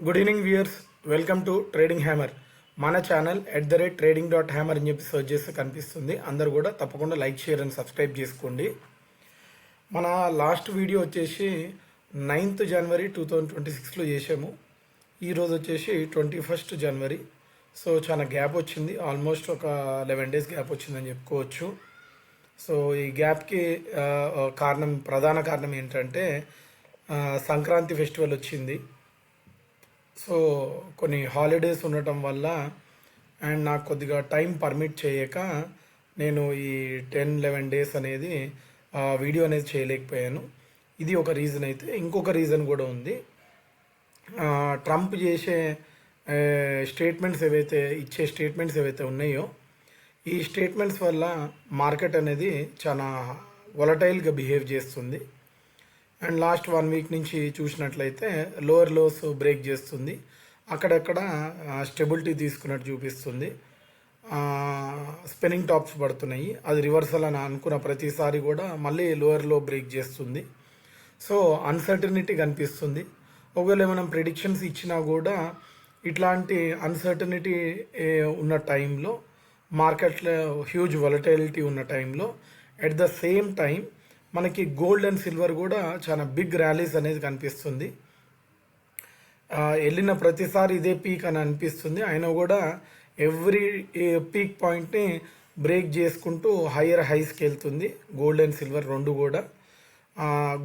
Good evening viewers, welcome to trading hammer. మన channel @trading.hammer అని చెప్పి సర్చ్ చేస్తే కనిపిస్తుంది. అందరు కూడా తప్పకుండా లైక్, షేర్ అండ్ సబ్స్క్రైబ్ చేసుకోండి. మన లాస్ట్ వీడియో వచ్చేసి 9th జనవరి 2026లో చేసాము. ఈరోజు వచ్చేసి 21st జనవరి. సో చాలా గ్యాప్ వచ్చింది, ఆల్మోస్ట్ ఒక 11 days గ్యాప్ వచ్చిందని చెప్పుకోవచ్చు. సో ఈ గ్యాప్కి ప్రధాన కారణం ఏంటంటే సంక్రాంతి ఫెస్టివల్ వచ్చింది. సో కొన్ని హాలిడేస్ ఉండటం వల్ల అండ్ నాకు కొద్దిగా టైం పర్మిట్ చేయక నేను ఈ 10-11 days అనేది వీడియో అనేది చేయలేకపోయాను. ఇది ఒక రీజన్. అయితే ఇంకొక రీజన్ కూడా ఉంది. ట్రంప్ చేసే స్టేట్మెంట్స్ ఏవైతే ఉన్నాయో ఈ స్టేట్మెంట్స్ వల్ల మార్కెట్ అనేది చాలా వొలటైల్గా బిహేవ్ చేస్తుంది. అండ్ లాస్ట్ 1 week నుంచి చూసినట్లయితే లోవర్ లోస్ బ్రేక్ చేస్తుంది, అక్కడక్కడ స్టెబిలిటీ తీసుకున్నట్టు చూపిస్తుంది. స్పిన్నింగ్ టాప్స్ పడుతున్నాయి, అది రివర్సల్ అని అనుకున్న ప్రతిసారి కూడా మళ్ళీ లోవర్ లో బ్రేక్ చేస్తుంది. సో అన్సర్టనిటీ కనిపిస్తుంది. ఒకవేళ మనం ప్రిడిక్షన్స్ ఇచ్చినా కూడా ఇట్లాంటి అన్సర్టనిటీ ఉన్న టైంలో, మార్కెట్లో హ్యూజ్ వొలటైలిటీ ఉన్న టైంలో, ఎట్ ద సేమ్ టైం మనకి గోల్డ్ అండ్ సిల్వర్ కూడా చాలా బిగ్ ర్యాలీస్ అనేది కనిపిస్తుంది. వెళ్ళిన ప్రతిసారి ఇదే పీక్ అని అనిపిస్తుంది, అయినా కూడా ఎవ్రీ పీక్ పాయింట్ని బ్రేక్ చేసుకుంటూ హయ్యర్ హైస్కి వెళ్తుంది గోల్డ్ అండ్ సిల్వర్ రెండు కూడా.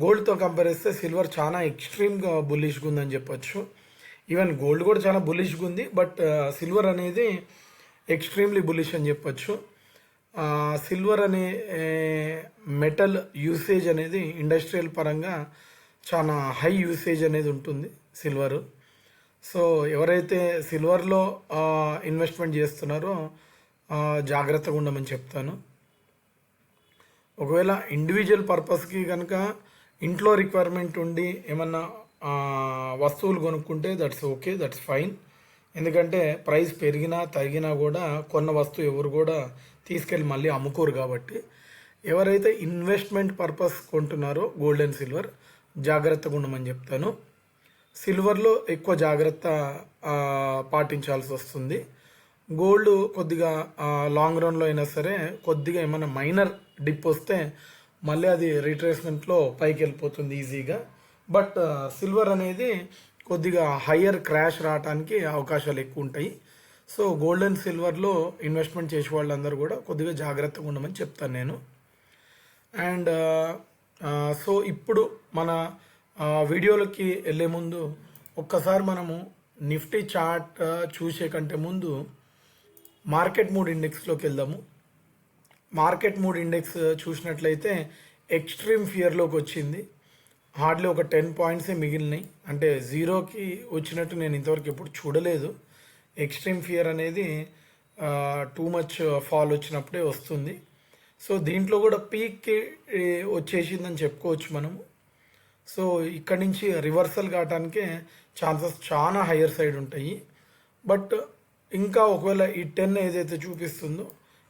గోల్డ్తో కంపేర్ చేస్తే సిల్వర్ చాలా ఎక్స్ట్రీమ్గా బుల్లిష్గా ఉందని చెప్పొచ్చు. ఈవెన్ గోల్డ్ కూడా చాలా బుల్లిష్గా ఉంది, బట్ సిల్వర్ అనేది ఎక్స్ట్రీమ్లీ బుల్లిష్ అని చెప్పొచ్చు. సిల్వర్ అనే మెటల్ యూసేజ్ అనేది ఇండస్ట్రియల్ పరంగా చాలా హై యూసేజ్ అనేది ఉంటుంది సిల్వరు. సో ఎవరైతే సిల్వర్లో ఇన్వెస్ట్మెంట్ చేస్తున్నారో జాగ్రత్తగా ఉండమని చెప్తాను. ఒకవేళ ఇండివిజువల్ పర్పస్కి కనుక ఇంట్లో రిక్వైర్మెంట్ ఉండి ఏమన్నా వస్తువులు కొనుక్కుంటే దట్స్ ఓకే, దట్స్ ఫైన్. ఎందుకంటే ప్రైస్ పెరిగినా తగ్గినా కూడా కొన్న వస్తువు ఎవరు కూడా తీసుకెళ్ళి మళ్ళీ అమ్ముకోరు. కాబట్టి ఎవరైతే ఇన్వెస్ట్మెంట్ పర్పస్ కొంటున్నారో గోల్డ్ అండ్ సిల్వర్ జాగ్రత్తగా ఉండమని చెప్తాను. సిల్వర్లో ఎక్కువ జాగ్రత్త పాటించాల్సి వస్తుంది. గోల్డ్ కొద్దిగా లాంగ్ రన్లో అయినా సరే కొద్దిగా ఏమైనా మైనర్ డిప్ వస్తే మళ్ళీ అది రిట్రేస్మెంట్లో పైకి వెళ్ళిపోతుంది ఈజీగా. బట్ సిల్వర్ అనేది కొద్దిగా హయ్యర్ క్రాష్ రావడానికి అవకాశాలు ఎక్కువ ఉంటాయి. సో గోల్డ్ అండ్ సిల్వర్లో ఇన్వెస్ట్మెంట్ చేసే వాళ్ళందరూ కూడా కొద్దిగా జాగ్రత్తగా ఉండమని చెప్తాను నేను. అండ్ సో ఇప్పుడు మన వీడియోలకి వెళ్ళే ముందు ఒక్కసారి మనము నిఫ్టీ చార్ట్ చూసే కంటే ముందు మార్కెట్ మూడ్ ఇండెక్స్లోకి వెళ్దాము. మార్కెట్ మూడ్ ఇండెక్స్ చూసినట్లయితే ఎక్స్ట్రీమ్ ఫియర్లోకి వచ్చింది. హార్డ్లీ ఒక 10 points మిగిలినాయి, అంటే జీరోకి వచ్చినట్టు నేను ఇంతవరకు ఎప్పుడు చూడలేదు. ఎక్స్ట్రీమ్ ఫియర్ అనేది టూ మచ్ ఫాల్ వచ్చినప్పుడే వస్తుంది. సో దీంట్లో కూడా పీక్కి వచ్చేసిందని చెప్పుకోవచ్చు మనము. సో ఇక్కడి నుంచి రివర్సల్ కావటానికే ఛాన్సెస్ చాలా హయ్యర్ సైడ్ ఉంటాయి. బట్ ఇంకా ఒకవేళ ఈ 10 ఏదైతే చూపిస్తుందో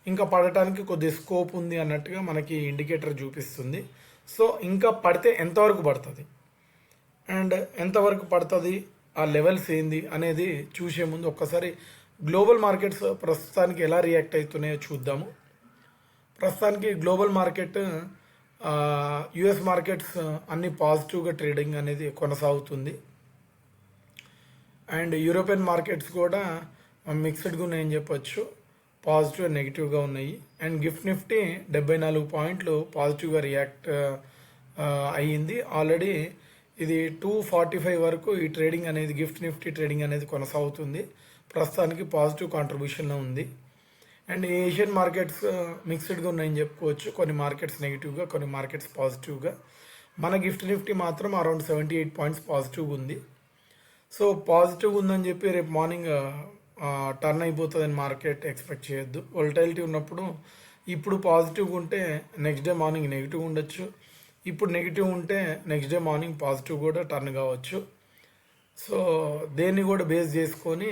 ఇంకా పడటానికి కొద్దిగా స్కోప్ ఉంది అన్నట్టుగా మనకి ఇండికేటర్ చూపిస్తుంది. సో ఇంకా పడితే ఎంతవరకు పడుతుంది అండ్ ఎంతవరకు పడుతుంది, ఆ లెవెల్స్ ఏంది అనేది చూసే ముందు ఒక్కసారి గ్లోబల్ మార్కెట్స్ ప్రస్తుతానికి ఎలా రియాక్ట్ అవుతున్నాయో చూద్దాము. ప్రస్తుతానికి గ్లోబల్ మార్కెట్, యుఎస్ మార్కెట్స్ అన్ని పాజిటివ్గా ట్రేడింగ్ అనేది కొనసాగుతుంది. అండ్ యూరోపియన్ మార్కెట్స్ కూడా మిక్స్డ్గా ఉన్నాయని చెప్పొచ్చు, పాజిటివ్ అండ్ నెగిటివ్గా ఉన్నాయి. అండ్ గిఫ్ట్ నిఫ్టీ 74 points పాజిటివ్గా రియాక్ట్ అయ్యింది. ఆల్రెడీ ఇది 245 వరకు ఈ ట్రేడింగ్ అనేది, గిఫ్ట్ నిఫ్టీ ట్రేడింగ్ అనేది కొనసాగుతుంది. ప్రస్తుతానికి పాజిటివ్ కాంట్రిబ్యూషన్లో ఉంది. అండ్ ఏషియన్ మార్కెట్స్ మిక్స్డ్గా ఉన్నాయని చెప్పుకోవచ్చు, కొన్ని మార్కెట్స్ నెగిటివ్గా, కొన్ని మార్కెట్స్ పాజిటివ్గా. మన గిఫ్ట్ నిఫ్టీ మాత్రం అరౌండ్ 78 points పాజిటివ్గా ఉంది. సో పాజిటివ్గా ఉందని చెప్పి రేపు మార్నింగ్ టర్న్ అయిపోతుందని మార్కెట్ ఎక్స్పెక్ట్ చేయొద్దు. వొలటైలిటీ ఉన్నప్పుడు ఇప్పుడు పాజిటివ్గా ఉంటే నెక్స్ట్ డే మార్నింగ్ నెగిటివ్ ఉండొచ్చు, ఇప్పుడు నెగిటివ్ ఉంటే నెక్స్ట్ డే మార్నింగ్ పాజిటివ్ కూడా టర్న్ కావచ్చు. సో దేన్ని కూడా బేస్ చేసుకొని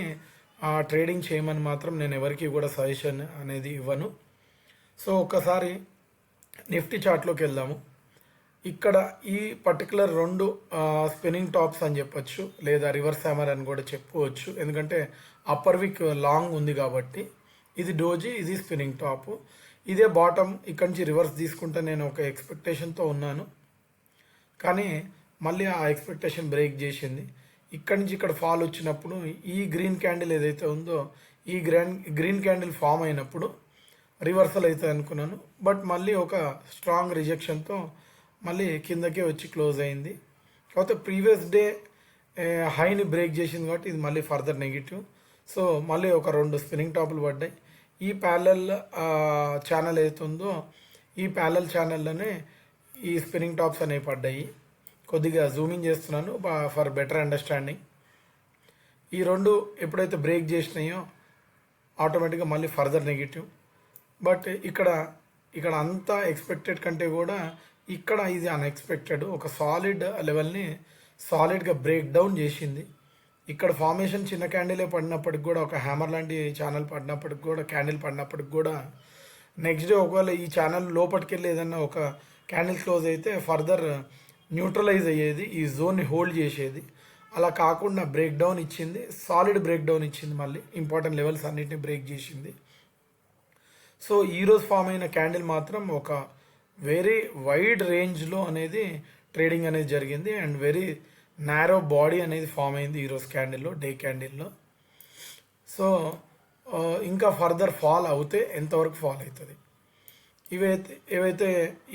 ట్రేడింగ్ చేయమని మాత్రం నేను ఎవరికి కూడా సజెషన్ అనేది ఇవ్వను. సో ఒక్కసారి నిఫ్టీ చార్ట్లోకి వెళ్దాము. ఇక్కడ ఈ పర్టికులర్ రెండు స్పిన్నింగ్ టాప్స్ అని చెప్పొచ్చు, లేదా రివర్స్ హ్యామర్ అని కూడా చెప్పుకోవచ్చు. ఎందుకంటే అప్పర్ విక్ లాంగ్ ఉంది కాబట్టి. ఇది డోజీ, ఇది స్పిన్నింగ్ టాప్. ఇదే బాటమ్. ఇక్కడ నుంచి రివర్స్ తీసుకుంటే నేను ఒక ఎక్స్పెక్టేషన్తో ఉన్నాను, కానీ మళ్ళీ ఆ ఎక్స్పెక్టేషన్ బ్రేక్ చేసింది. ఇక్కడి నుంచి ఇక్కడ ఫాల్ వచ్చినప్పుడు ఈ గ్రీన్ క్యాండిల్ ఏదైతే ఉందో, ఈ గ్రీన్ క్యాండిల్ ఫామ్ అయినప్పుడు రివర్సల్ అవుతుంది అనుకున్నాను. బట్ మళ్ళీ ఒక స్ట్రాంగ్ రిజెక్షన్తో మళ్ళీ కిందకే వచ్చి క్లోజ్ అయింది. కాకపోతే ప్రీవియస్ డే హైని బ్రేక్ చేసింది కాబట్టి ఇది మళ్ళీ ఫర్దర్ నెగిటివ్. సో మళ్ళీ ఒక రెండు స్పిన్నింగ్ టాపులు పడ్డాయి. ఈ ప్యారలల్ ఛానల్ ఏదైతే ఉందో, ఈ ప్యారలల్ ఛానల్లోనే ఈ స్పిన్నింగ్ టాప్స్ అనేవి పడ్డాయి. కొద్దిగా జూమింగ్ చేస్తున్నాను ఫర్ బెటర్ అండర్స్టాండింగ్. ఈ రెండు ఎప్పుడైతే బ్రేక్ చేసినాయో ఆటోమేటిక్గా మళ్ళీ ఫర్దర్ నెగిటివ్. బట్ ఇక్కడ అంతా ఎక్స్పెక్టెడ్ కంటే కూడా ఇక్కడ ఇది అన్ఎక్స్పెక్టెడ్. ఒక సాలిడ్ లెవెల్ని సాలిడ్గా బ్రేక్ డౌన్ చేసింది. ఇక్కడ ఫార్మేషన్ చిన్న క్యాండిలే పడినప్పటికి కూడా, ఒక హ్యామర్ లాంటి ఛానల్ పడినప్పటికి కూడా, క్యాండిల్ పడినప్పటికి కూడా, నెక్స్ట్ డే ఒకవేళ ఈ ఛానల్ లోపలికి వెళ్ళి ఏదన్నా ఒక క్యాండిల్ క్లోజ్ అయితే ఫర్దర్ న్యూట్రలైజ్ అయ్యేది, ఈ జోన్ని హోల్డ్ చేసేది. అలా కాకుండా బ్రేక్ డౌన్ ఇచ్చింది, సాలిడ్ బ్రేక్ డౌన్ ఇచ్చింది, మళ్ళీ ఇంపార్టెంట్ లెవెల్స్ అన్నిటిని బ్రేక్ చేసింది. సో ఈరోజు ఫామ్ అయిన క్యాండిల్ మాత్రం ఒక వెరీ వైడ్ రేంజ్లో అనేది ట్రేడింగ్ అనేది జరిగింది, అండ్ వెరీ నారో బాడీ అనేది ఫామ్ అయింది ఈరోజు క్యాండిల్లో, డే క్యాండిల్లో. సో ఇంకా ఫర్దర్ ఫాల్ అవుతే ఎంతవరకు ఫాల్ అవుతుంది, ఏవైతే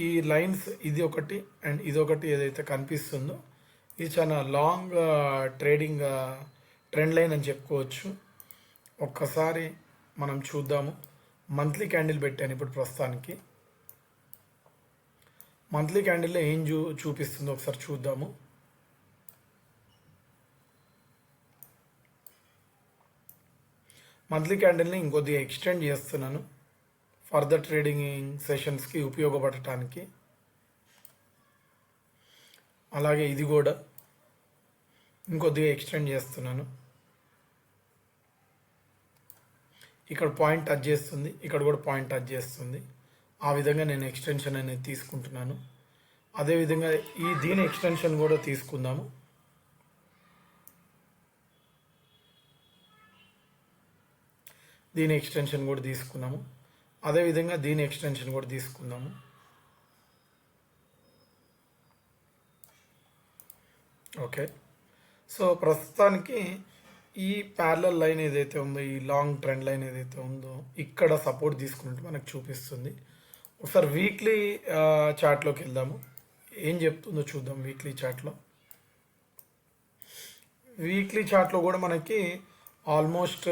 ఈ లైన్స్, ఇది ఒకటి అండ్ ఇదొకటి ఏదైతే కనిపిస్తుందో, ఇది చాలా లాంగ్ ట్రేడింగ్ ట్రెండ్ లైన్ అని చెప్పుకోవచ్చు. ఒక్కసారి మనం చూద్దాము. మంత్లీ క్యాండిల్ పెట్టాను ఇప్పుడు ప్రస్తుతానికి. మంత్లీ క్యాండిల్లో ఏం చూపిస్తుందో ఒకసారి చూద్దాము. మంత్లీ క్యాండిల్ని ఇంకొద్దిగా ఎక్స్టెండ్ చేస్తున్నాను ఫర్దర్ ట్రేడింగ్ సెషన్స్కి ఉపయోగపడటానికి. అలాగే ఇది కూడా ఇంకొద్దిగా ఎక్స్టెండ్ చేస్తున్నాను. ఇక్కడ పాయింట్ టచ్ చేస్తుంది, ఇక్కడ కూడా పాయింట్ టచ్ చేస్తుంది. ఆ విధంగా నేను ఎక్స్టెన్షన్ అనేది తీసుకుంటున్నాను. అదేవిధంగా దీని ఎక్స్టెన్షన్ కూడా తీసుకుందాము. దీని ఎక్స్టెన్షన్ కూడా తీసుకున్నాము. అదేవిధంగా దీని ఎక్స్టెన్షన్ కూడా తీసుకుందాము. ఓకే, సో ప్రస్తుతానికి ఈ ప్యారలల్ లైన్ ఏదైతే ఉందో, ఈ లాంగ్ ట్రెండ్ లైన్ ఏదైతే ఉందో, ఇక్కడ సపోర్ట్ తీసుకున్నట్టు మనకు చూపిస్తుంది. ఒకసారి వీక్లీ చార్ట్లోకి వెళ్దాము, ఏం చెప్తుందో చూద్దాం. వీక్లీ చార్ట్లో కూడా మనకి ఆల్మోస్ట్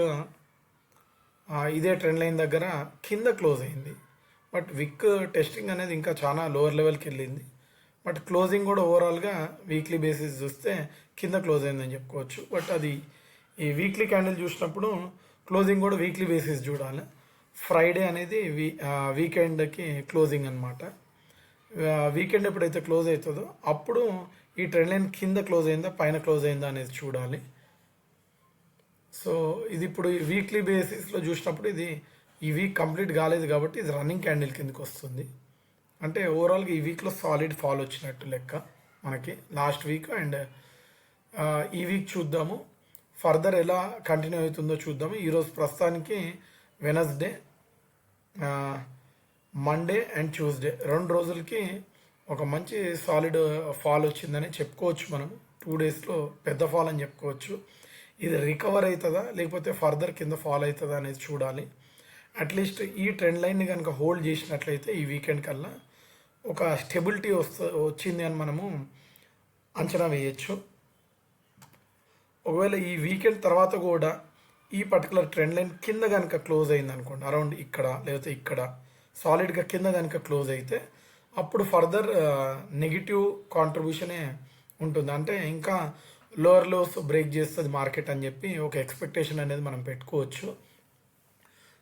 ఇదే ట్రెండ్ లైన్ దగ్గర కింద క్లోజ్ అయింది. బట్ విక్ టెస్టింగ్ అనేది ఇంకా చాలా లోవర్ లెవెల్కి వెళ్ళింది. బట్ క్లోజింగ్ కూడా ఓవరాల్గా వీక్లీ బేసిస్ చూస్తే కింద క్లోజ్ అయిందని చెప్పుకోవచ్చు. బట్ అది ఈ వీక్లీ క్యాండిల్ చూసినప్పుడు క్లోజింగ్ కూడా వీక్లీ బేసిస్ చూడాలి. ఫ్రైడే అనేది వీకెండ్కి క్లోజింగ్ అనమాట. వీకెండ్ ఎప్పుడైతే క్లోజ్ అవుతుందో అప్పుడు ఈ ట్రెండ్ లైన్ కింద క్లోజ్ అయిందా పైన క్లోజ్ అయిందా అనేది చూడాలి. సో ఇది ఇప్పుడు వీక్లీ బేసిస్లో చూసినప్పుడు ఈ వీక్ కంప్లీట్ కాలేదు కాబట్టి ఇది రన్నింగ్ క్యాండిల్ కిందకి వస్తుంది. అంటే ఓవరాల్గా ఈ వీక్లో సాలిడ్ ఫాల్ వచ్చినట్టు లెక్క మనకి లాస్ట్ వీక్. అండ్ ఈ వీక్ చూద్దాము ఫర్దర్ ఎలా కంటిన్యూ అవుతుందో చూద్దాము. ఈరోజు ప్రస్తుతానికి వెనస్డే, మండే అండ్ ట్యూస్డే 2 రోజులకి ఒక మంచి సాలిడ్ ఫాల్ వచ్చిందని చెప్పుకోవచ్చు. మనం 2 డేస్లో పెద్ద ఫాల్ అని చెప్పుకోవచ్చు. ఇది రికవర్ అవుతుందా లేకపోతే ఫర్దర్ కింద ఫాల్ అవుతుందా అనేది చూడాలి. అట్లీస్ట్ ఈ ట్రెండ్ లైన్ని కనుక హోల్డ్ చేసినట్లయితే ఈ వీకెండ్ కల్లా ఒక స్టెబిలిటీ వచ్చింది అని మనము అంచనా వేయచ్చు. ఒకవేళ ఈ వీకెండ్ తర్వాత కూడా ఈ పర్టికులర్ ట్రెండ్ లైన్ కింద కనుక క్లోజ్ అయింది అనుకోండి, అరౌండ్ ఇక్కడ లేకపోతే ఇక్కడ సాలిడ్గా కింద కనుక క్లోజ్ అయితే అప్పుడు ఫర్దర్ నెగిటివ్ కాంట్రిబ్యూషనే ఉంటుంది. అంటే ఇంకా లోవర్ లోస్ బ్రేక్ చేస్తుంది మార్కెట్ అని చెప్పి ఒక ఎక్స్పెక్టేషన్ అనేది మనం పెట్టుకోవచ్చు.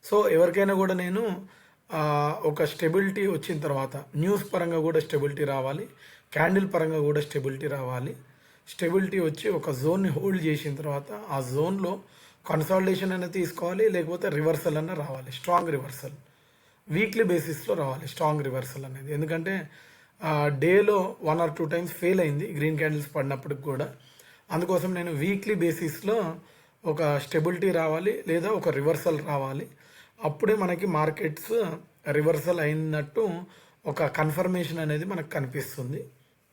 సో ఎవరికైనా కూడా నేను ఒక స్టెబిలిటీ వచ్చిన తర్వాత న్యూస్ పరంగా కూడా స్టెబిలిటీ రావాలి, క్యాండిల్ పరంగా కూడా స్టెబిలిటీ రావాలి. స్టెబిలిటీ వచ్చి ఒక జోన్ని హోల్డ్ చేసిన తర్వాత ఆ జోన్లో కన్సాలిడేషన్ అనేది తీసుకోవాలి, లేకపోతే రివర్సల్ అన్న రావాలి. స్ట్రాంగ్ రివర్సల్ వీక్లీ బేసిస్లో రావాలి, స్ట్రాంగ్ రివర్సల్ అనేది. ఎందుకంటే డేలో 1 or 2 టైమ్స్ ఫెయిల్ అయింది గ్రీన్ క్యాండిల్స్ పడినప్పటికి కూడా. అందుకోసం నేను వీక్లీ బేసిస్లో ఒక స్టెబిలిటీ రావాలి లేదా ఒక రివర్సల్ రావాలి. అప్పుడే మనకి మార్కెట్స్ రివర్సల్ అయినట్టు ఒక కన్ఫర్మేషన్ అనేది మనకు కనిపిస్తుంది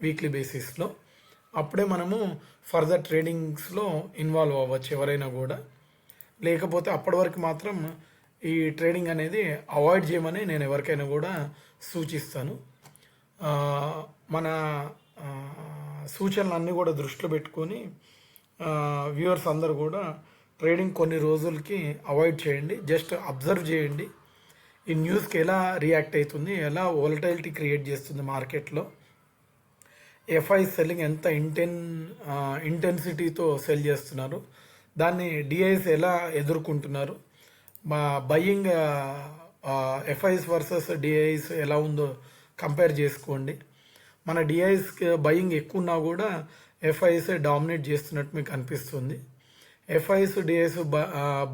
వీక్లీ బేసిస్లో. అప్పుడే మనము ఫర్దర్ ట్రేడింగ్స్లో ఇన్వాల్వ్ అవ్వచ్చు ఎవరైనా కూడా. లేకపోతే అప్పటి వరకు మాత్రం ఈ ట్రేడింగ్ అనేది అవాయిడ్ చేయమని నేను ఎవరికైనా కూడా సూచిస్తాను. మన సూచనలన్నీ కూడా దృష్టిలో పెట్టుకొని వ్యూవర్స్ అందరూ కూడా ట్రేడింగ్ కొన్ని రోజులకి అవాయిడ్ చేయండి. జస్ట్ అబ్జర్వ్ చేయండి ఈ న్యూస్కి ఎలా రియాక్ట్ అవుతుంది, ఎలా వోలటైలిటీ క్రియేట్ చేస్తుంది మార్కెట్లో, ఎఫ్ఐ సెల్లింగ్ ఎంత ఇంటెన్సిటీతో సెల్ చేస్తున్నారు, దాన్ని డిఐస్ ఎలా ఎదుర్కొంటున్నారు, బయ్యింగ్ ఎఫ్ఐస్ వర్సెస్ డిఐస్ ఎలా ఉందో కంపేర్ చేసుకోండి. మన డిఐస్ బయ్యింగ్ ఎక్కువ ఉన్నా కూడా ఎఫ్ఐస్ డామినేట్ చేస్తున్నట్టు మీకు అనిపిస్తుంది. ఎఫ్ఐస్ డిఐస్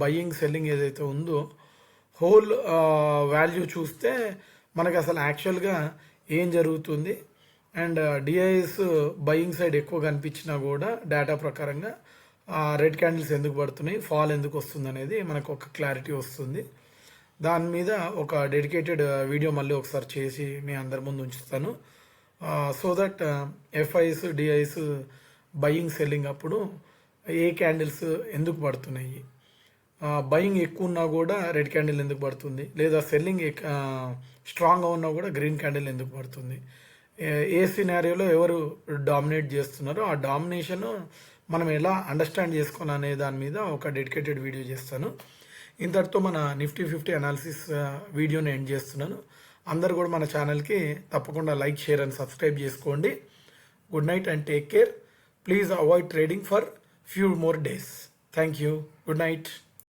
బయ్యింగ్ సెల్లింగ్ ఏదైతే ఉందో హోల్ వాల్యూ చూస్తే మనకు అసలు యాక్చువల్గా ఏం జరుగుతుంది అండ్ డిఐఎస్ బయింగ్ సైడ్ ఎక్కువ కనిపించినా కూడా డేటా ప్రకారంగా రెడ్ క్యాండిల్స్ ఎందుకు పడుతున్నాయి, ఫాల్ ఎందుకు వస్తుంది అనేది మనకు ఒక క్లారిటీ వస్తుంది. దాని మీద ఒక డెడికేటెడ్ వీడియో మళ్ళీ ఒకసారి చేసి మీ అందరి ముందు ఉంచుతాను. So that FIs DIs buying selling అప్పుడు ఏ క్యాండిల్స్ ఎందుకు పడుతున్నాయి, బయింగ్ ఎక్కువ ఉన్నా కూడా రెడ్ క్యాండిల్ ఎందుకు పడుతుంది, లేదా సెల్లింగ్ స్ట్రాంగ్గా ఉన్నా కూడా గ్రీన్ క్యాండిల్ ఎందుకు పడుతుంది, ఏ సినారియోలో ఎవరు డామినేట్ చేస్తున్నారో ఆ డామినేషన్ మనం ఎలా అండర్స్టాండ్ చేసుకోవాలనే దాని మీద ఒక డెడికేటెడ్ వీడియో చేస్తాను. ఇంతటితో మన నిఫ్టీ 50 అనాలిసిస్ వీడియోని ఎండ్ చేస్తున్నాను. అందరు కూడా మన ఛానల్కి తప్పకుండా లైక్, షేర్ అండ్ సబ్స్క్రైబ్ చేసుకోండి. Good night and take care. Please avoid trading for few more days. Thank you. Good night.